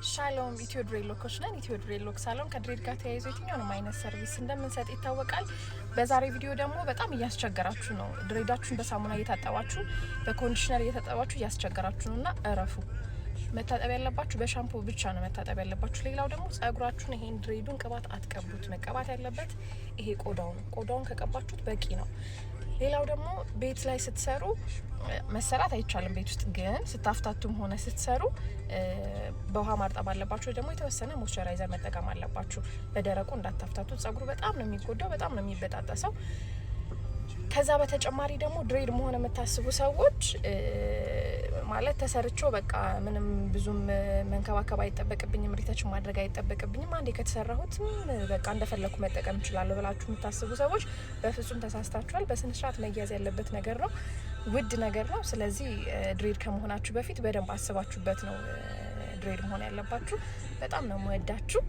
ሻሎም ኢትዮ ድሬድሎኮች ነን። ኢትዮ ድሬድሎክ ሳሎን ከድሬድ ጋር ተያይዞ የትኛውንም አይነት ሰርቪስ እንደምንሰጥ ይታወቃል። በዛሬ ቪዲዮ ደግሞ በጣም እያስቸገራችሁ ነው። ድሬዳችሁን በሳሙና እየታጠባችሁ በኮንዲሽነር እየታጠባችሁ እያስቸገራችሁ ነውና እረፉ። መታጠብ ያለባችሁ በሻምፖ ብቻ ነው መታጠብ ያለባችሁ። ሌላው ደግሞ ጸጉራችሁን ይሄን ድሬዱን ቅባት አትቀቡት። መቀባት ያለበት ይሄ ቆዳው ነው። ቆዳውን ከቀባችሁት በቂ ነው። ሌላው ደግሞ ቤት ላይ ስትሰሩ መሰራት አይቻልም። ቤት ውስጥ ግን ስታፍታቱም ሆነ ስትሰሩ በውሃ ማርጠብ አለባችሁ። ደግሞ የተወሰነ ሞይስቸራይዘር መጠቀም አለባችሁ። በደረቁ እንዳታፍታቱት። ጸጉሩ በጣም ነው የሚጎዳው፣ በጣም ነው የሚበጣጠሰው። ከዛ በተጨማሪ ደግሞ ድሬድ መሆን የምታስቡ ሰዎች ማለት ተሰርቾ በቃ ምንም ብዙም መንከባከብ አይጠበቅብኝም፣ ሪተች ማድረግ አይጠበቅብኝም፣ አንዴ ከተሰራሁት በቃ እንደፈለኩ መጠቀም እችላለሁ ብላችሁ የምታስቡ ሰዎች በፍጹም ተሳስታችኋል። በስነ ስርዓት መያዝ ያለበት ነገር ነው፣ ውድ ነገር ነው። ስለዚህ ድሬድ ከመሆናችሁ በፊት በደንብ አስባችሁበት ነው ድሬድ መሆን ያለባችሁ። በጣም ነው የምወዳችሁ።